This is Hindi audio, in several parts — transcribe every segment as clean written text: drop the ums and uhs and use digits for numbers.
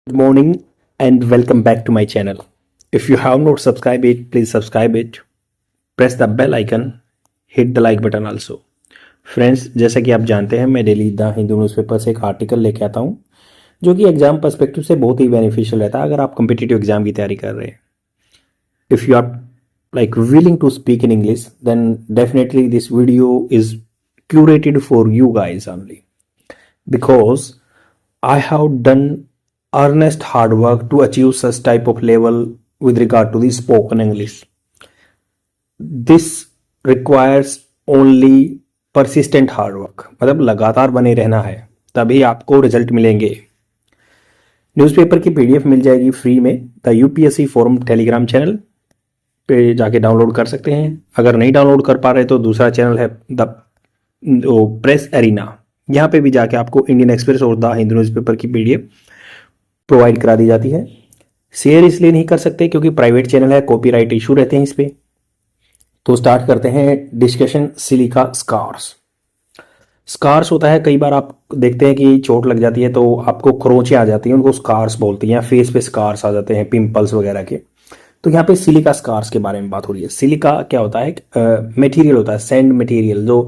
Good morning and welcome back to my channel. If you have not subscribed it, please subscribe it. Press the bell icon, hit the like button also. Friends, जैसा कि आप जानते हैं मैं डेली द हिंदू न्यूज़पेपर से एक आर्टिकल लेके आता हूँ जो कि एग्जाम पर्सपेक्टिव से बहुत ही बेनिफिशियल रहता है अगर आप कम्पिटिटिव एग्जाम की तैयारी कर रहे हैं. If you are like willing to speak in English, then definitely this video is curated for you guys only, because I have done earnest hard work to achieve such type of level with regard to the spoken English. This requires only persistent hard work, मतलब लगातार बने रहना है तभी आपको रिजल्ट मिलेंगे. न्यूज़पेपर की पीडीएफ मिल जाएगी फ्री में the UPSC forum Telegram channel पे जाके डाउनलोड कर सकते हैं. अगर नहीं डाउनलोड कर पा रहे तो दूसरा चैनल है द प्रेस एरिना, यहाँ पे भी जाके आपको इंडियन एक्सप्रेस और द हिंदू न्यूज़पेपर की पीडीएफ प्रोवाइड करा दी जाती है. शेयर इसलिए नहीं कर सकते क्योंकि प्राइवेट चैनल है, कॉपीराइट इशू रहते हैं इस पे. तो स्टार्ट करते हैं डिस्कशन. Silica scars. स्कार्स होता है, कई बार आप देखते हैं कि चोट लग जाती है तो आपको खरोंचें आ जाती हैं, उनको स्कार्स बोलते हैं, या फेस पे स्कार्स आ जाते हैं पिंपल्स वगैरह के. तो यहाँ पे सिलिका स्कार्स के बारे में बात हो रही है. सिलिका क्या होता है? मटेरियल होता है, सैंड मटेरियल जो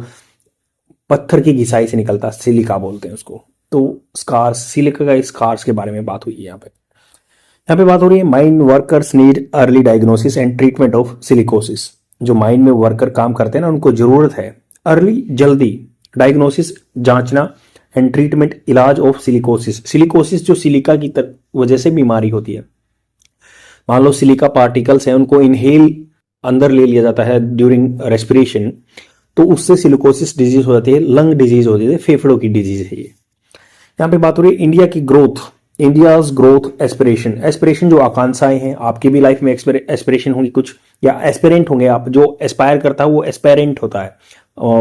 पत्थर की घिसाई से निकलता है, सिलिका बोलते हैं उसको. तो स्कार्स, सिलिका का स्कार्स के बारे में बात हुई है. यहाँ पे बात हो रही है mine workers need early diagnosis and treatment of silicosis. जो माइन में वर्कर काम करते हैं ना, उनको जरूरत है अर्ली, जल्दी डायग्नोसिस, जांचना, एंड ट्रीटमेंट, इलाज ऑफ सिलिकोसिस. सिलिकोसिस जो सिलिका की वजह से बीमारी होती है. मान लो सिलिका पार्टिकल्स हैं, उनको इनहेल अंदर ले लिया जाता है ड्यूरिंग रेस्पिरेशन, तो उससे सिलिकोसिस डिजीज हो जाती है, लंग डिजीज होती है, फेफड़ों की डिजीज है ये. यहाँ पे बात हो रही है इंडिया की growth, India's growth aspiration. Aspiration जो आकांक्षाएं हैं, आपकी भी लाइफ में एस्पिरेशन होंगी कुछ, या एस्पिरेंट होंगे आप. जो एस्पायर करता है वो एस्पायरेंट होता है.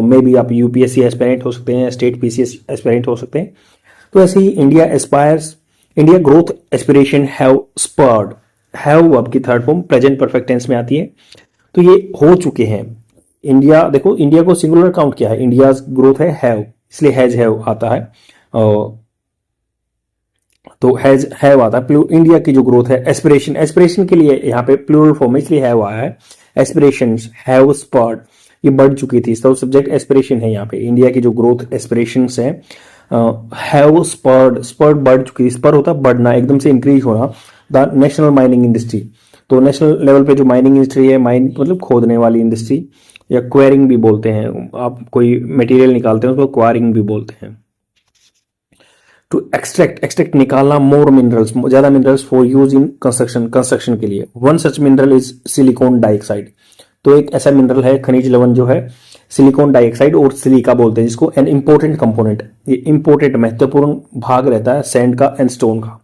मे बी आप यूपीएससी एस्पायरेंट हो सकते हैं, स्टेट पीसीएस एस्पायरेंट हो सकते हैं. तो ऐसे ही India aspires, India growth aspiration have spurred. Have आपकी third form present perfect tense में आती है, तो ये हो चुके हैं. इंडिया, देखो इंडिया को सिंगुलर काउंट किया है, इंडिया ग्रोथ है हैव, इसलिए हैज हैव आता है. तो हैज हैव आता है. इंडिया की जो ग्रोथ है, एस्पिरेशन, एस्पिरेशन के लिए यहाँ पे प्लूरल फॉर्म है इसलिए हैव आया है. एस्पिरेशंस हैव स्पर्ड, ये बढ़ चुकी थी, तो सब्जेक्ट एस्पिरेशन है यहाँ पे. इंडिया की जो ग्रोथ एस्पिरेशंस है, हैव स्पर्ड, स्पर्ड बढ़ चुकी. स्पर होता है बढ़ना, एकदम से इंक्रीज होना. द नेशनल माइनिंग इंडस्ट्री, तो नेशनल लेवल पे जो माइनिंग इंडस्ट्री है, माइन मतलब खोदने वाली इंडस्ट्री, या क्वेरिंग भी बोलते हैं. आप कोई मटेरियल निकालते हैं उसको क्वारिंग भी बोलते हैं. टू एक्सट्रैक्ट, एक्सट्रैक्ट निकालना, मोर मिनरल्स, ज्यादा minerals for use in construction, construction के लिए. One such mineral is silicon dioxide. तो एक ऐसा मिनरल है, खनिज लवण जो है, सिलिकॉन डाइऑक्साइड और सिलिका बोलते हैं जिसको. एन इंपॉर्टेंट कंपोनेंट, ये इंपॉर्टेंट महत्वपूर्ण भाग रहता है सैंड का एंड स्टोन का.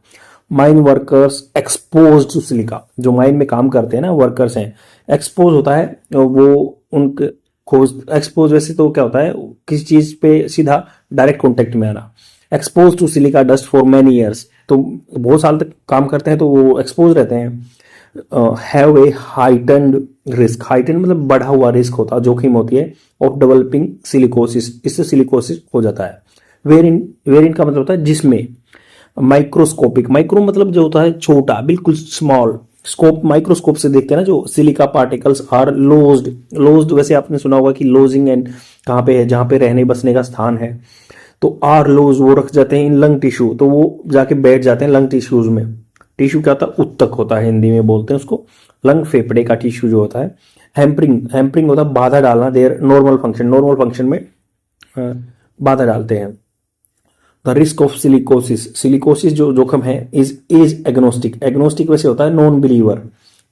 Mine workers expose to silica, जो माइन में काम करते हैं ना, वर्कर्स हैं, एक्सपोज होता है वो उनके खोज. एक्सपोज वैसे तो क्या होता है, किसी चीज पे सीधा डायरेक्ट कॉन्टेक्ट में आना. Expose to silica dust for many years, तो बहुत साल तक काम करते हैं तो वो एक्सपोज रहते हैं. हैव ए हाइटन्ड रिस्क, हाइटन मतलब बढ़ा हुआ रिस्क होता है, जोखिम होती है, ऑफ डेवलपिंग सिलिकोसिस, इससे सिलिकोसिस हो जाता है. वेरिन का मतलब होता है जिसमें. माइक्रोस्कोपिक, माइक्रो मतलब जो होता है छोटा, बिल्कुल स्मॉल. स्कोप, माइक्रोस्कोप से देखते हैं ना जो सिलिका पार्टिकल्स आर लोज्ड. लोज्ड वैसे आपने सुना होगा कि लोजिंग एंड कहाँ पे है, जहाँ पे रहने बसने का स्थान है, तो आर लोज वो रख जाते हैं इन लंग टिश्यू, तो वो जाके बैठ जाते हैं लंग टिश्यूज में. टिश्यू क्या होता है? उत्तक होता है, हिंदी में बोलते हैं उसको. लंग फेफड़े का टिश्यू जो होता है. हैम्परिंग, हैम्परिंग होता है बाधा डालना, there normal function, normal function में बाधा डालते हैं. The risk of silicosis, silicosis जो जोखिम है, इज एज एग्नोस्टिक. एग्नोस्टिक वैसे होता है नॉन बिलीवर,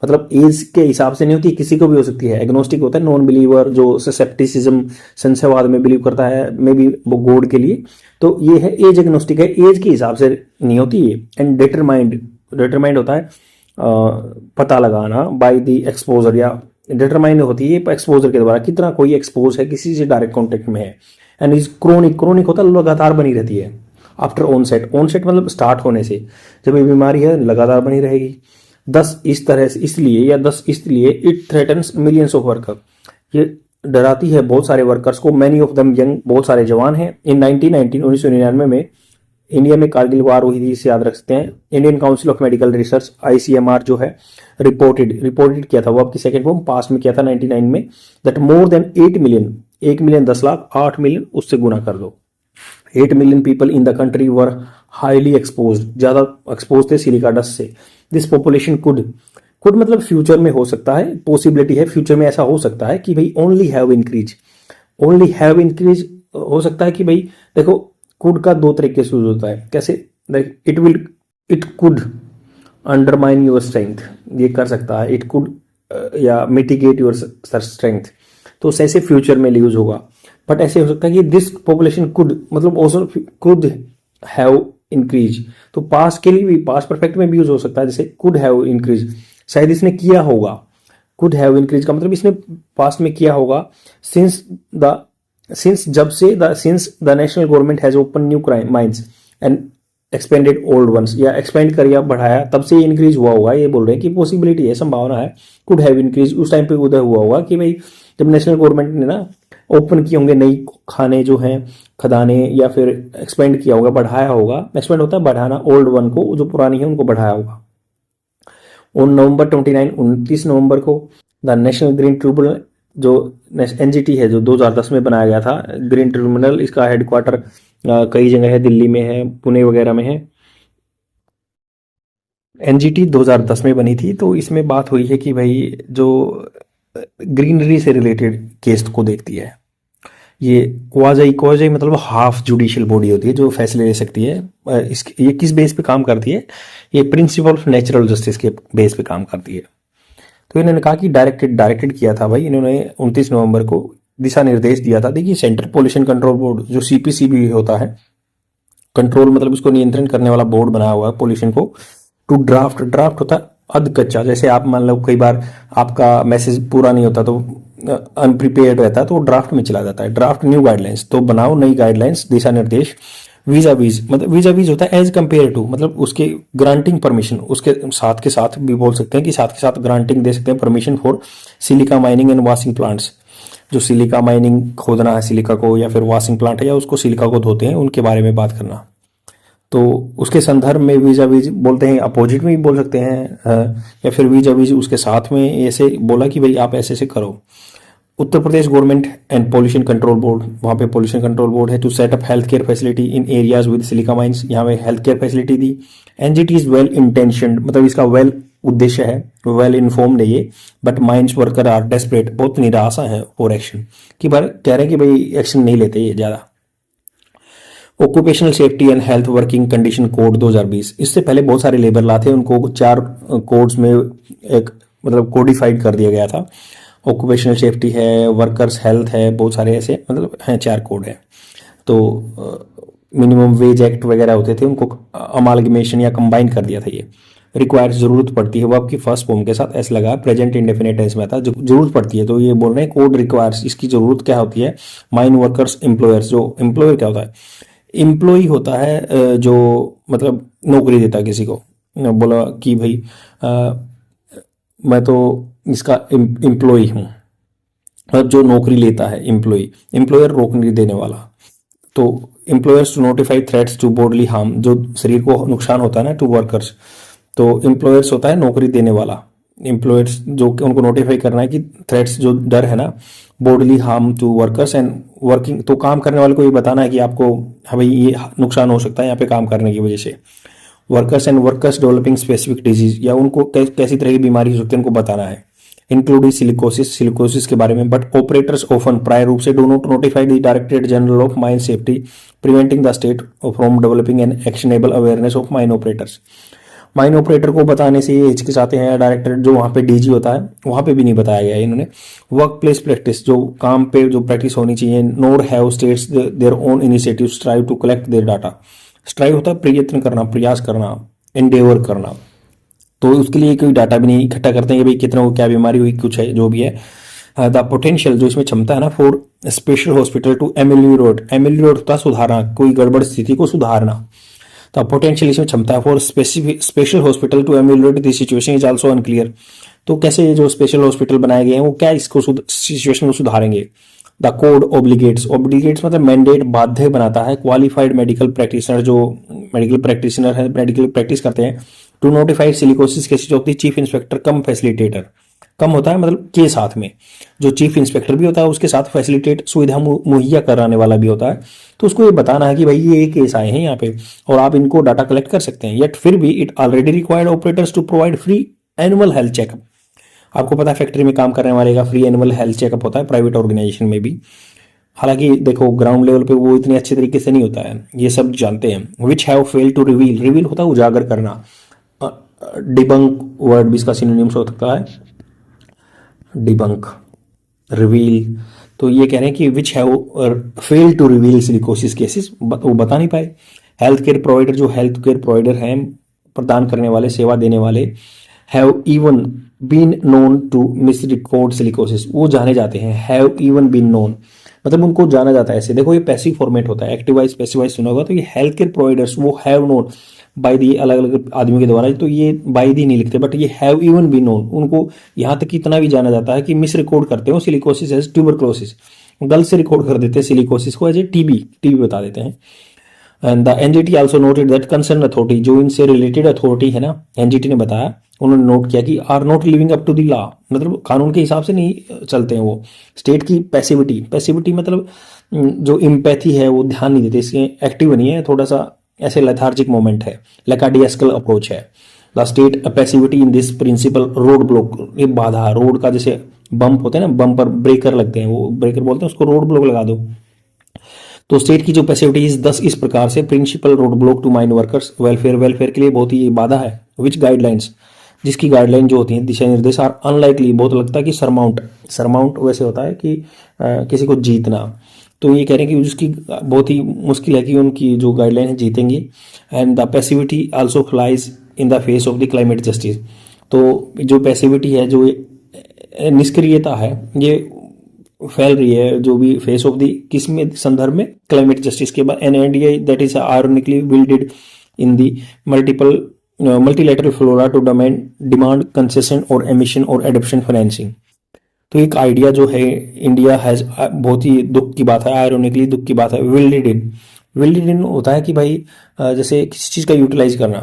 मतलब एज के हिसाब से नहीं होती, किसी को भी हो सकती है. एग्नोस्टिक होता है नॉन बिलीवर, जो सेप्टिसिज्म, संशयवाद में बिलीव करता है, मे बी वो गॉड के लिए. तो ये है एज एग्नोस्टिक है, एज के हिसाब से नहीं होती है. एंड डिटरमाइंड, डिटरमाइंड होता है पता लगाना, बाय द एक्सपोजर, या डिटरमाइंड होती है एक्सपोजर के द्वारा, कितना कोई एक्सपोज है, किसी से डायरेक्ट कॉन्टेक्ट में है. एंड इज क्रोनिक, क्रोनिक होता है लगातार बनी रहती है. आफ्टर ऑनसेट, ऑनसेट मतलब स्टार्ट होने से, जब ये बीमारी है लगातार बनी रहेगी. 10 इस तरह से, इसलिए, या 10 इसलिए, it threatens millions of worker, ये डराती है बहुत सारे वर्कर्स को. मैनी ऑफ दम यंग, बहुत सारे जवान हैं. इन 1999 में इंडिया में कारगिल वार हुई थी, इसे याद रख सकते हैं। Indian council of medical research ICMR जो है रिपोर्टेड किया था, वो आपकी सेकंड फॉर्म पास में किया था 99 में, that more than 8 million, 1 million 10 lakh, 8 million उससे गुना कर दो, 8 million people in the country were highly exposed, ज्यादा एक्सपोज थे सिलिका डस्ट से। दिस पॉपुलेशन कुड मतलब फ्यूचर में हो सकता है, पॉसिबिलिटी है फ्यूचर में ऐसा हो सकता है कि भाई ओनली हैव इंक्रीज हो सकता है कि भाई देखो कुड का दो तरीके से यूज होता है, कैसे, it could undermine your strength, ये कर सकता है, इट कुड या मिटिगेट योर स्ट्रेंथ, तो ऐसे फ्यूचर में यूज होगा। बट ऐसे हो सकता है कि दिस पॉपुलेशन कुड मतलब ऑल्सो कुड हैव इंक्रीज, तो पास के लिए भी, पास परफेक्ट में भी यूज हो सकता है, जैसे कुड हैव इंक्रीज, शायद इसने किया होगा। कुड हैव इंक्रीज का मतलब इसने पास्ट में किया होगा, since the national government has open new mines and expanded old ones, या एक्सपेंड कर या बढ़ाया तब से इंक्रीज हुआ होगा, ये बोल रहे हैं कि पॉसिबिलिटी है, संभावना है, कुड हैव इंक्रीज उस टाइम पे उदय हुआ होगा कि भाई जब नेशनल गवर्नमेंट ने ना ओपन किए होंगे नई खाने जो हैं, खदाने, या फिर एक्सपेंड किया होगा, बढ़ाया होगा, एक्सपेंड होता है बढ़ाना, ओल्ड वन को, जो पुरानी है उनको बढ़ाया होगा। ऑन नवंबर 29 नवंबर को द नेशनल ग्रीन ट्रिब्यूनल जो NGT है, जो 2010 में बनाया गया था ग्रीन ट्रिब्यूनल, इसका हेडक्वार्टर कई जगह है, दिल्ली में है, पुणे वगैरह में है। NGT 2010 में बनी थी, तो इसमें बात हुई है कि भाई जो ग्रीनरी से रिलेटेड केस को देखती है, ये क्वाजी मतलब हाफ जुडिशियल बॉडी होती है जो फैसले ले सकती है। ये किस बेस पे काम करती है, ये प्रिंसिपल ऑफ नेचुरल जस्टिस के बेस पे काम करती है। तो इन्होंने कहा कि डायरेक्टेड किया था भाई, इन्होंने 29 नवंबर को दिशा निर्देश दिया था। देखिए सेंट्रल पोल्यूशन कंट्रोल बोर्ड जो CPCB होता है, कंट्रोल मतलब उसको नियंत्रण करने वाला बोर्ड बनाया हुआ है पोल्यूशन को, टू ड्राफ्ट होता है अध कच्चा, जैसे आप मान लो कई बार आपका मैसेज पूरा नहीं होता तो अनप्रिपेयर्ड रहता है, तो ड्राफ्ट में चला जाता है, ड्राफ्ट न्यू गाइडलाइंस, तो बनाओ नई गाइडलाइंस, दिशा निर्देश, वीजा होता है एज कंपेयर टू, मतलब उसके ग्रांटिंग परमिशन, उसके साथ भी बोल सकते हैं कि साथ के साथ ग्रांटिंग दे सकते हैं permission for silica mining and washing plants, जो सिलिका माइनिंग खोदना है सिलिका को, या फिर वॉशिंग प्लांट है या उसको सिलिका को धोते हैं, उनके बारे में बात करना। तो उसके संदर्भ में वीजा बोलते हैं, अपोजिट में भी बोल सकते हैं, या फिर वीजा उसके साथ में ऐसे बोला कि भाई आप ऐसे ऐसे करो। Uttar Pradesh government and pollution control board, वहाँ पे पोल्यूशन कंट्रोल बोर्ड है, to set up health care facility in areas with silica mines, यहाँ पे हेल्थ केयर फैसिलिटी दी। NGT इज वेल इंटेंशनड, मतलब इसका वेल उद्देश्य है, वेल इन्फॉर्म्ड है ये, but mines worker are desperate, बहुत निराशा है फॉर एक्शन, कि बार कह रहे हैं कि भाई एक्शन नहीं लेते ये ज्यादा। Occupational safety and health working condition code 2020, इससे पहले बहुत सारे लेबर लॉ थे, उनको 4 कोड्स में एक मतलब कोडिफाइड कर दिया गया था। ऑक्यूपेशनल सेफ्टी है, वर्कर्स हेल्थ है, बहुत सारे ऐसे मतलब हैं 4 कोड है। तो मिनिमम वेज एक्ट वगैरह होते थे, उनको अमालगमेशन या कंबाइन कर दिया था। ये रिक्वायर जरूरत पड़ती है, वो आपकी फर्स्ट फॉर्म के साथ ऐसे लगा, प्रेजेंट इंडेफिनिट टेंस में था, जरूरत पड़ती है, तो ये बोल रहे हैं कोड रिक्वायर्स, इसकी जरूरत क्या होती है। माइन वर्कर्स एम्प्लॉयर्स, जो एम्प्लॉयर क्या होता है, एम्प्लॉय होता है जो मतलब नौकरी देता है किसी को, बोला कि भाई मैं तो इसका एम्प्लॉय हूँ, मतलब जो नौकरी लेता है एम्प्लॉय, एम्प्लॉयर नौकरी देने वाला। तो employers to notify threats to bodily harm, जो शरीर को नुकसान होता है ना, टू वर्कर्स, तो एम्प्लॉयर्स होता है नौकरी देने वाला, एम्प्लॉयर्स जो उनको नोटिफाई करना है कि थ्रेट्स जो डर है ना, bodily harm to workers and working, तो काम करने वाले को ये बताना है कि आपको हाँ भाई ये नुकसान हो सकता है यहाँ पे काम करने की वजह से। Workers and workers developing specific disease, या उनको कैसी तरह की बीमारी हो सकती है उनको बताना है, इंक्लूडिंग सिलिकोसिस के बारे में। बट ऑपरेटर्स ओफन प्राय रूप से do not notify the directorate general of mine safety, preventing the state from developing N actionable awareness of mine operators. Mine operator को बताने से ये हिचकिचाते हैं, डायरेक्टर जो वहाँ पे DG होता है वहाँ पे भी नहीं बताया गया है इन्होंने। वर्क प्लेस प्रैक्टिस, जो काम पे जो प्रैक्टिस होनी चाहिए, nor have states their own initiative strive to collect their data, strive होता है प्रयत्न करना, प्रयास करना, एंडेवर करना, तो उसके लिए कोई डाटा भी नहीं इकट्ठा करते हैं कि भाई कितना को क्या बीमारी हुई, कुछ है जो भी है। द पोटेंशियल, जो इसमें क्षमता है ना, फॉर स्पेशल हॉस्पिटल टू एमेलियोरेट होता है सुधारना, कोई गड़बड़ स्थिति को सुधारना, तो पोटेंशियल इसमें क्षमता है। For special hospital to ameliorate the situation is also unclear, तो कैसे ये जो स्पेशल हॉस्पिटल बनाए गए हैं वो क्या इसको सिचुएशन को सुधारेंगे। द कोड ओब्लिगेट्स, ओब्लिगेट्स मतलब मैंडेट, बाध्य बनाता है क्वालिफाइड मेडिकल प्रैक्टिशनर, जो मेडिकल प्रैक्टिशनर है, मेडिकल प्रैक्टिस करते हैं, to notified silicosis cases of the chief inspector cum facilitator. Cum होता है मतलब के साथ में, जो चीफ इंस्पेक्टर भी होता है उसके साथ फैसिलिटेट सुविधा मुहैया कराने वाला भी होता है। तो उसको ये बताना है कि भाई ये केस आए हैं यहाँ पे और आप इनको डाटा कलेक्ट कर सकते हैं। येट फिर भी it already required operators to provide free annual health checkup. आपको पता है फैक्ट्री में काम करने वाले का फ्री एनुअल हेल्थ चेकअप होता है प्राइवेट ऑर्गेनाइजेशन में भी। हालांकि देखो ग्राउंड लेवल पे वो इतने अच्छे तरीके से नहीं होता है, ये सब जानते हैं। Which have fail to reveal, reveal होता है उजागर करना, डिबंक वर्ड भी इसका सिनोनिम्स हो सकता है, डिबंक, रिवील। तो ये कह रहे हैं कि which have fail to reveal silicosis cases, वो बता नहीं पाए। हेल्थ केयर प्रोवाइडर, जो हेल्थ केयर प्रोवाइडर हैं, प्रदान करने वाले, सेवा देने वाले, have even been known to misrecord silicosis, वो जाने जाते हैं। हैव इवन बीन नोन मतलब उनको जाना जाता है ऐसे। देखो ये पैसिव फॉर्मेट होता है, एक्टिव वाइज पैसिव वाइज सुना होगा। तो ये हेल्थ केयर प्रोवाइडर्स वो हैव नोन बाय दी, अलग अलग आदमियों के द्वारा, तो ये बाय दी नहीं लिखते, बट ये हैव इवन बीन नोन, उनको यहाँ तक इतना भी जाना जाता है कि मिस रिकॉर्ड करते हो सिलिकोसिस एज ट्यूबरक्लोसिस, गलत से रिकॉर्ड कर देते हैं सिलिकोसिस को एज ए टीबी, टीबी बता देते हैं। And the NGT also noted that concern authority, जो इनसे रिलेटेड अथॉरिटी है ना, एनजीटी ने बताया, उन्होंने नोट किया कि are not living up to the law, मतलब कानून के हिसाब से नहीं चलते हैं वो। स्टेट की पैसिविटी, पैसिविटी मतलब जो इम्पैथी है वो ध्यान नहीं देते, इसके एक्टिव नहीं है, थोड़ा सा ऐसे लेथार्जिक मोमेंट है, लेकाडियास्कल अप्रोच है। The state passivity in this principle road block, ये बाधा, रोड का जैसे बम्प होते हैं ना, बम्प पर ब्रेकर लगते हैं, वो ब्रेकर बोलते हैं उसको, रोड ब्लॉक लगा दो। तो स्टेट की जो पैसिविटी इस 10 इस प्रकार से, principal road block to mine workers welfare, welfare के लिए बहुत ही बाधा है। विच गाइडलाइंस, जिसकी गाइडलाइन जो होती है, दिशा निर्देश, आर अनलाइकली, बहुत लगता है कि सरमाउंट, सरमाउंट वैसे होता है कि किसी को जीतना। तो ये कह रहे हैं कि जिसकी बहुत ही मुश्किल है कि उनकी जो गाइडलाइन है जीतेंगी। And the passivity also flies in the face of the climate justice, तो जो पैसिविटी है, जो निष्क्रियता है, ये फैल रही है जो भी फेस ऑफ दी, किस में संदर्भ में, क्लाइमेट जस्टिस के बाद। And India that is ironically wielded in the multiple multilateral fora to demand concession और एमिशन और एडप्शन फाइनेंसिंग। तो एक आइडिया जो है इंडिया हैज, बहुत ही दुख की बात है, आयरोनिकली दुख की बात है, विल्डेड इन, विल्डेड इन होता है कि भाई जैसे किसी चीज का यूटिलाइज करना,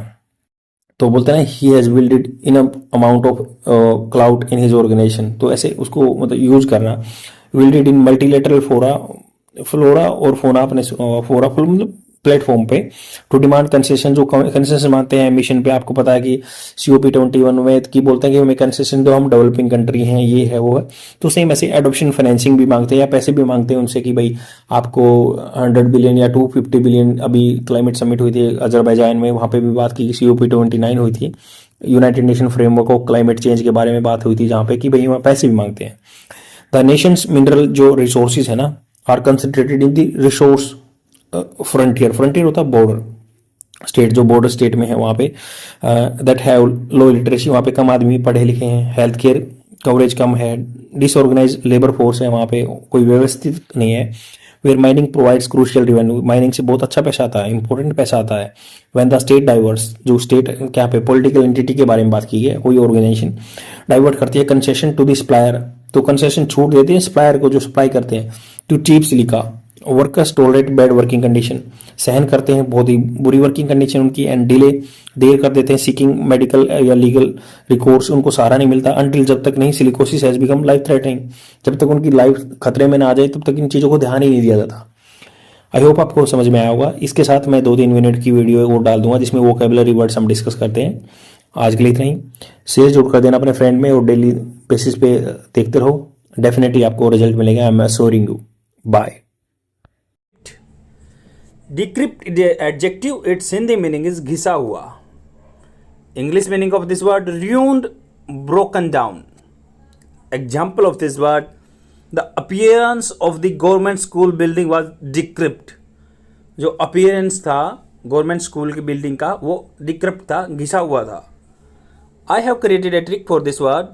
तो बोलते हैं he has wielded in amount of clout in his organization, तो ऐसे उसको मतलब यूज करना। विल्डेड इन मल्टीलेटरल फोरा, फ्लोरा और फोना, अपने फोरा मतलब प्लेटफॉर्म पे, टू डिमांड कंसेशन, जो कंसेशन मांगते हैं मिशन पे। आपको पता है कि COP21 में की बोलते हैं कि हमें कंसेशन दो, हम डेवलपिंग कंट्री हैं, ये है वो है। तो सेम ऐसे एडॉप्शन फाइनेंसिंग भी मांगते हैं या पैसे भी मांगते हैं उनसे कि भाई आपको 100 बिलियन या 250 बिलियन, अभी क्लाइमेट समिट हुई थी अजरबैजान में, वहां पे भी बात की, COP29 हुई थी, United nation framework of climate change के बारे में बात हुई थी, जहाँ पे कि भाई वहाँ पैसे भी मांगते हैं। द नेशंस मिनरल जो रिसोर्सेज है ना, are concentrated in the resource frontier, frontier होता है बॉर्डर स्टेट, जो बॉर्डर स्टेट में है वहाँ पे, दैट हैव लो लिटरेसी, वहाँ पे कम आदमी पढ़े लिखे हैं, हेल्थ केयर कवरेज कम है, डिसऑर्गेनाइज लेबर फोर्स है वहाँ पे, कोई व्यवस्थित नहीं है। Where mining provides crucial revenue, mining से बहुत अच्छा पैसा आता है, इंपॉर्टेंट पैसा आता है। व्हेन द स्टेट डाइवर्स, जो स्टेट क्या पे पॉलिटिकल एंटिटी के बारे में बात की है, कोई ऑर्गेनाइजेशन डाइवर्ट करती है कंसेशन टू द सप्लायर, तो कंसेशन छूट देते हैं सप्लायर को, जो सप्लाई करते हैं, to cheap silica. Workers tolerate bad working condition, सहन करते हैं बहुत ही बुरी वर्किंग कंडीशन उनकी। एंड डिले, देर कर देते हैं सीकिंग मेडिकल या लीगल रिकोर्स, उनको सहारा नहीं मिलता। अनटिल, जब तक नहीं silicosis has become life threatening, जब तक उनकी लाइफ खतरे में ना आ जाए तब तक इन चीज़ों को ध्यान ही नहीं दिया जाता। आई होप आपको समझ में आया होगा। इसके साथ मैं 2-3 मिनट की वीडियो वो डाल दूंगा जिसमें वोकैबुलरी वर्ड्स हम डिस्कस करते हैं। आज के लिए इतना ही। शेयर जरूर कर देना अपने फ्रेंड में और डेली बेसिस पे देखते रहो, डेफिनेटली आपको रिजल्ट मिलेगा। I am assuring you. Bye. Decrypt is the adjective, its Hindi meaning is घिसा हुआ. English meaning of this word ruined, broken down. Example of this word, the appearance of the government school building was decrypt. जो appearance था गवर्नमेंट स्कूल की बिल्डिंग का वो decrypt था, घिसा हुआ था. I have created a trick for this word.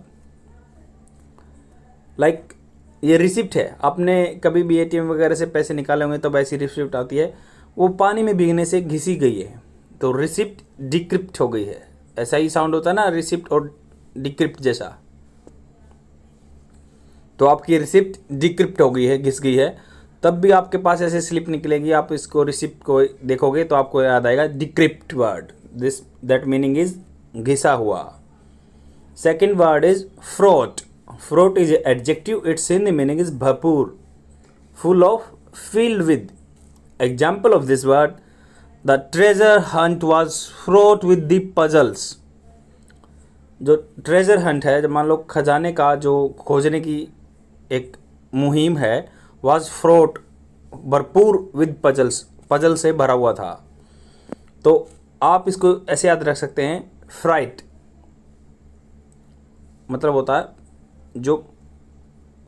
Like ये रिसिप्ट है, आपने कभी भी ATM वगैरह से पैसे निकाले होंगे तो ऐसी रिसिप्ट आती है, वो पानी में भीगने से घिसी गई है, तो रिसिप्ट डिक्रिप्ट हो गई है। ऐसा ही साउंड होता है ना, रिसिप्ट और डिक्रिप्ट जैसा। तो आपकी रिसिप्ट डिक्रिप्ट हो गई है, घिस गई है, तब भी आपके पास ऐसे स्लिप निकलेगी, आप इसको रिसिप्ट को देखोगे तो आपको याद आएगा decrepit word, this that meaning is घिसा हुआ. Second word is fraught. Fraught is adjective, its Hindi meaning is भरपूर, full of, filled with. Example of this word, the treasure hunt was fraught with the puzzles. जो ट्रेजर हंट है, जब मान लो खजाने का जो खोजने की एक मुहिम है, was fraught, भरपूर with puzzles, पजल से भरा हुआ था. तो आप इसको ऐसे याद रख सकते हैं, फ्राइट मतलब होता है जो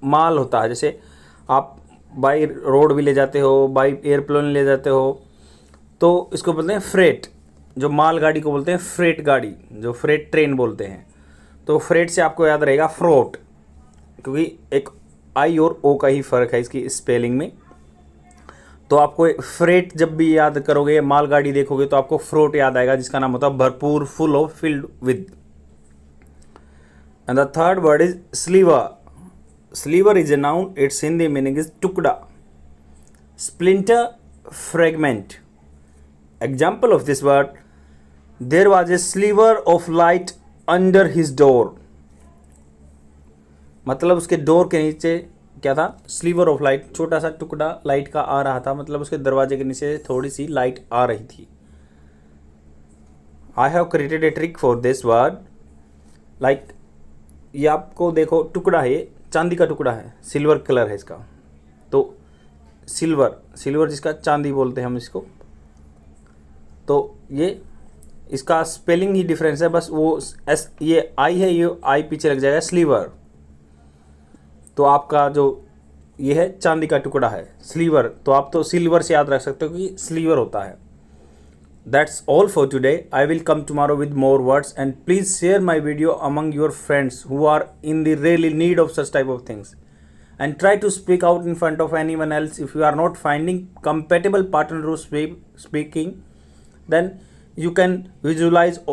माल होता है, जैसे आप बाई रोड भी ले जाते हो, बाई एयरप्लेन ले जाते हो, तो इसको बोलते हैं फ्रेट. जो माल गाड़ी को बोलते हैं फ्रेट गाड़ी, जो फ्रेट ट्रेन बोलते हैं. तो फ्रेट से आपको याद रहेगा फ्रोट, क्योंकि एक आई और ओ का ही फ़र्क है इसकी स्पेलिंग में. तो आपको फ्रेट जब भी याद करोगे, माल गाड़ी देखोगे तो आपको फ्रोट याद आएगा, जिसका नाम होता है भरपूर, full of, filled with. And the third word is sliver. Sliver is a noun, its Hindi meaning is tukda, splinter, fragment. Example of this word, there was a sliver of light under his door. मतलब उसके डोर के नीचे क्या था, स्लीवर ऑफ लाइट, छोटा सा टुकड़ा लाइट का आ रहा था, मतलब उसके दरवाजे के नीचे थोड़ी सी लाइट आ रही थी. I have created a trick for this word, like ये आपको देखो टुकड़ा है, चांदी का टुकड़ा है, सिल्वर कलर है इसका. तो सिल्वर जिसका चांदी बोलते हैं हम इसको. तो ये इसका स्पेलिंग ही डिफरेंस है, बस वो एस, ये आई है, ये आई पीछे लग जाएगा, स्लीवर. तो आपका जो ये है चांदी का टुकड़ा है, स्लीवर, तो आप तो सिल्वर से याद रख सकते हो कि स्लीवर होता है. That's all for today. I will come tomorrow with more words, and please share my video among your friends who are in the really need of such type of things, and try to speak out in front of anyone else. If you are not finding compatible partner who speaking, then you can visualize